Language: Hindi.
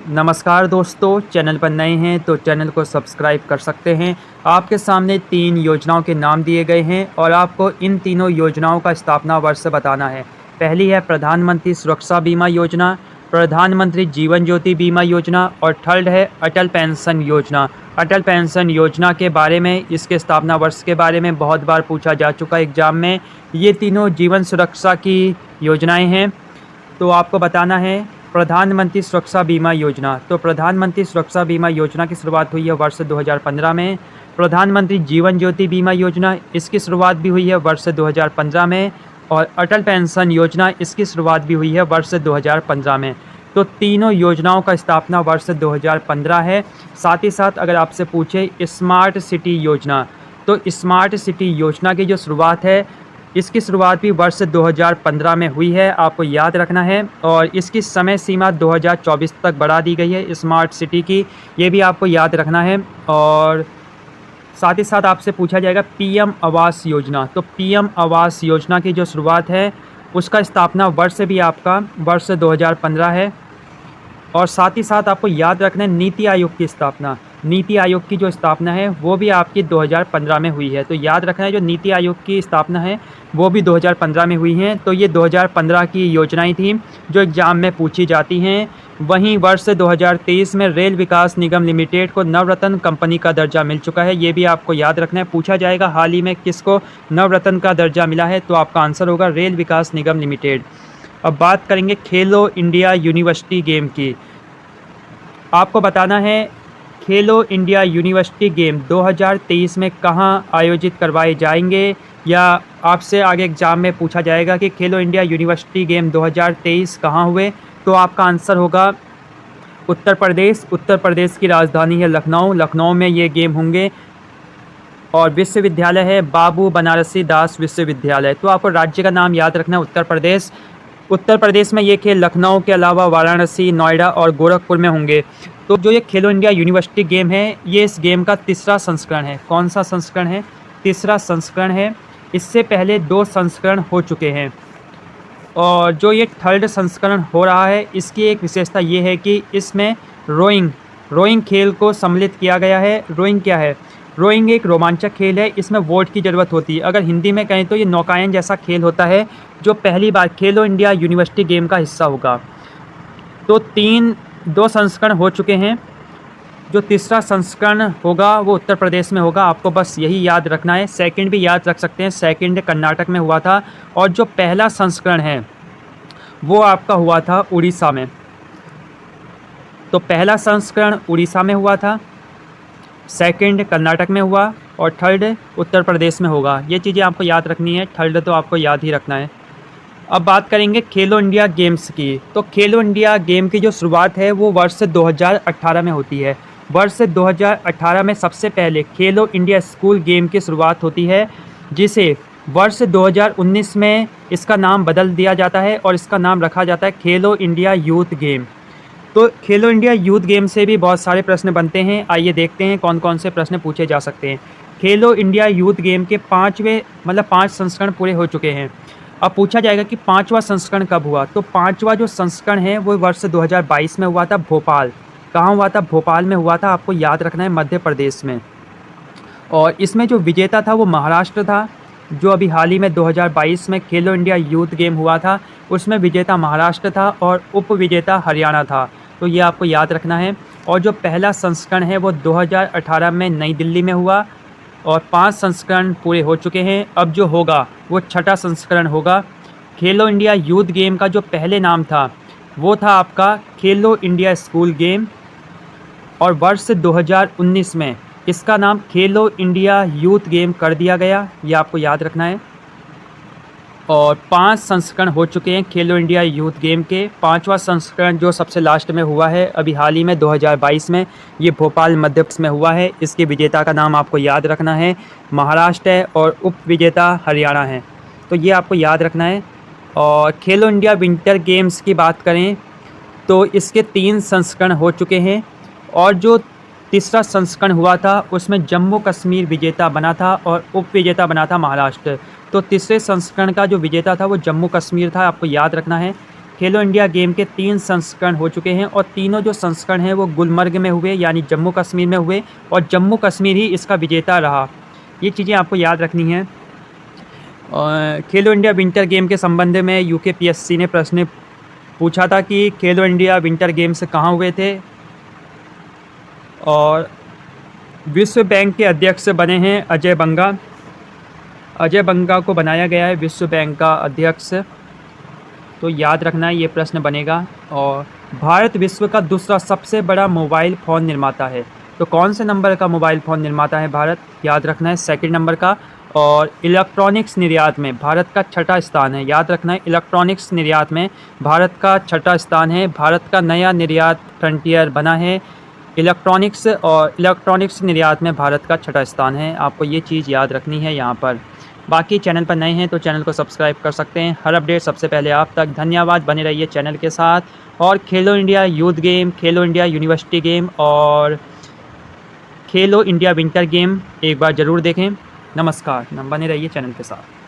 नमस्कार दोस्तों, चैनल पर नए हैं तो चैनल को सब्सक्राइब कर सकते हैं। आपके सामने 3 योजनाओं के नाम दिए गए हैं और आपको इन तीनों योजनाओं का स्थापना वर्ष बताना है। पहली है प्रधानमंत्री सुरक्षा बीमा योजना, प्रधानमंत्री जीवन ज्योति बीमा योजना और थर्ड है अटल पेंशन योजना। अटल पेंशन योजना के बारे में, इसके स्थापना वर्ष के बारे में बहुत बार पूछा जा चुका है एग्ज़ाम में। ये तीनों जीवन सुरक्षा की योजनाएँ हैं। तो आपको बताना है प्रधानमंत्री सुरक्षा बीमा योजना। तो प्रधानमंत्री सुरक्षा बीमा योजना की शुरुआत हुई है वर्ष 2015 में। प्रधानमंत्री जीवन ज्योति बीमा योजना, इसकी शुरुआत भी हुई है वर्ष 2015 में। और अटल पेंशन योजना, इसकी शुरुआत भी हुई है वर्ष 2015 में। तो तीनों योजनाओं का स्थापना वर्ष 2015 है। साथ ही साथ अगर आपसे पूछे स्मार्ट सिटी योजना, तो स्मार्ट सिटी योजना की जो शुरुआत है, इसकी शुरुआत भी वर्ष 2015 में हुई है, आपको याद रखना है। और इसकी समय सीमा 2024 तक बढ़ा दी गई है स्मार्ट सिटी की, ये भी आपको याद रखना है। और साथ ही साथ आपसे पूछा जाएगा पीएम आवास योजना। तो पीएम आवास योजना की जो शुरुआत है, उसका स्थापना वर्ष भी आपका वर्ष 2015 है। और साथ ही साथ आपको याद रखना है नीति आयोग की स्थापना। नीति आयोग की जो स्थापना है वो भी आपकी 2015 में हुई है। तो याद रखना है जो नीति आयोग की स्थापना है वो भी 2015 में हुई हैं। तो ये 2015 की योजनाएं थी जो एग्ज़ाम में पूछी जाती हैं। वहीं वर्ष 2023 में रेल विकास निगम लिमिटेड को नवरत्न कंपनी का दर्जा मिल चुका है, ये भी आपको याद रखना है। पूछा जाएगा हाल ही में किसको नवरत्न का दर्जा मिला है, तो आपका आंसर होगा रेल विकास निगम लिमिटेड। अब बात करेंगे खेलो इंडिया यूनिवर्सिटी गेम की। आपको बताना है खेलो इंडिया यूनिवर्सिटी गेम 2023 में कहाँ आयोजित करवाए जाएंगे, या आपसे आगे एग्ज़ाम में पूछा जाएगा कि खेलो इंडिया यूनिवर्सिटी गेम 2023 कहाँ हुए, तो आपका आंसर होगा उत्तर प्रदेश। उत्तर प्रदेश की राजधानी है लखनऊ, लखनऊ में ये गेम होंगे। और विश्वविद्यालय है बाबू बनारसी दास विश्वविद्यालय। तो आपको राज्य का नाम याद रखना है उत्तर प्रदेश। उत्तर प्रदेश में ये खेल लखनऊ के अलावा वाराणसी, नोएडा और गोरखपुर में होंगे। तो जो ये खेलो इंडिया यूनिवर्सिटी गेम है, ये इस गेम का तीसरा संस्करण है। कौन सा संस्करण है? तीसरा संस्करण है। इससे पहले 2 संस्करण हो चुके हैं और जो ये थर्ड संस्करण हो रहा है, इसकी एक विशेषता ये है कि इसमें रोइंग खेल को सम्मिलित किया गया है। रोइंग क्या है? रोइंग एक रोमांचक खेल है, इसमें वोट की ज़रूरत होती है। अगर हिंदी में कहें तो ये नौकायन जैसा खेल होता है जो पहली बार खेलो इंडिया यूनिवर्सिटी गेम का हिस्सा होगा। तो 2 संस्करण हो चुके हैं। जो तीसरा संस्करण होगा वो उत्तर प्रदेश में होगा, आपको बस यही याद रखना है। सेकंड भी याद रख सकते हैं, सेकंड कर्नाटक में हुआ था। और जो पहला संस्करण है वो आपका हुआ था उड़ीसा में। तो पहला संस्करण उड़ीसा में हुआ था, सेकंड कर्नाटक में हुआ और थर्ड उत्तर प्रदेश में होगा। ये चीज़ें आपको याद रखनी है, थर्ड तो आपको याद ही रखना है। अब बात करेंगे खेलो इंडिया गेम्स की। तो खेलो इंडिया गेम की जो शुरुआत है वो वर्ष 2018 में होती है। वर्ष 2018 में सबसे पहले खेलो इंडिया स्कूल गेम की शुरुआत होती है, जिसे वर्ष 2019 में इसका नाम बदल दिया जाता है और इसका नाम रखा जाता है खेलो इंडिया यूथ गेम। तो खेलो इंडिया यूथ गेम से भी बहुत सारे प्रश्न बनते हैं। आइए देखते हैं कौन कौन से प्रश्न पूछे जा सकते हैं। खेलो इंडिया यूथ गेम के 5 संस्करण पूरे हो चुके हैं। अब पूछा जाएगा कि 5वां संस्करण कब हुआ, तो 5वां जो संस्करण है वो वर्ष 2022 में हुआ था। भोपाल, कहाँ हुआ था? भोपाल में हुआ था, आपको याद रखना है, मध्य प्रदेश में। और इसमें जो विजेता था वो महाराष्ट्र था। जो अभी हाल ही में 2022 में खेलो इंडिया यूथ गेम हुआ था, उसमें विजेता महाराष्ट्र था और उप विजेता हरियाणा था। तो ये आपको याद रखना है। और जो पहला संस्करण है वो 2018 में नई दिल्ली में हुआ और 5 संस्करण पूरे हो चुके हैं। अब जो होगा वो 6ठा संस्करण होगा। खेलो इंडिया यूथ गेम का जो पहले नाम था वो था आपका खेलो इंडिया स्कूल गेम, और वर्ष 2019 में इसका नाम खेलो इंडिया यूथ गेम कर दिया गया, ये आपको याद रखना है। और 5 संस्करण हो चुके हैं खेलो इंडिया यूथ गेम के। 5वां संस्करण जो सबसे लास्ट में हुआ है अभी हाल ही में 2022 में, ये भोपाल मध्य प्रदेश में हुआ है। इसके विजेता का नाम आपको याद रखना है, महाराष्ट्र है और उप विजेता हरियाणा है। तो ये आपको याद रखना है। और खेलो इंडिया विंटर गेम्स की बात करें तो इसके 3 संस्करण हो चुके हैं और जो तीसरा संस्करण हुआ था उसमें जम्मू कश्मीर विजेता बना था और उप विजेता बना था महाराष्ट्र। तो तीसरे संस्करण का जो विजेता था वो जम्मू कश्मीर था, आपको याद रखना है। खेलो इंडिया गेम के 3 संस्करण हो चुके हैं और तीनों जो संस्करण हैं वो गुलमर्ग में हुए, यानी जम्मू कश्मीर में हुए, और जम्मू कश्मीर ही इसका विजेता रहा। ये चीज़ें आपको याद रखनी हैं। खेलो इंडिया विंटर गेम के संबंध में यूकेपीएससी ने प्रश्न पूछा था कि खेलो इंडिया विंटर गेम्स कहाँ हुए थे, और विश्व बैंक के अध्यक्ष बने हैं अजय बंगा। अजय बंगा को बनाया गया है विश्व बैंक का अध्यक्ष, तो याद रखना ये प्रश्न बनेगा। और भारत विश्व का दूसरा सबसे बड़ा मोबाइल फ़ोन निर्माता है, तो कौन से नंबर का मोबाइल फ़ोन निर्माता है भारत, याद रखना है सेकंड नंबर का। और इलेक्ट्रॉनिक्स निर्यात में भारत का छठा स्थान है, याद रखना है इलेक्ट्रॉनिक्स निर्यात में भारत का छठा स्थान है। भारत का नया निर्यात फ्रंटियर बना है इलेक्ट्रॉनिक्स, और इलेक्ट्रॉनिक्स निर्यात में भारत का छठा स्थान है। आपको ये चीज़ याद रखनी है यहाँ पर। बाकी चैनल पर नए हैं तो चैनल को सब्सक्राइब कर सकते हैं, हर अपडेट सबसे पहले आप तक। धन्यवाद, बने रहिए चैनल के साथ। और खेलो इंडिया यूथ गेम, खेलो इंडिया यूनिवर्सिटी गेम और खेलो इंडिया विंटर गेम एक बार ज़रूर देखें। नमस्कार, बने रहिए चैनल के साथ।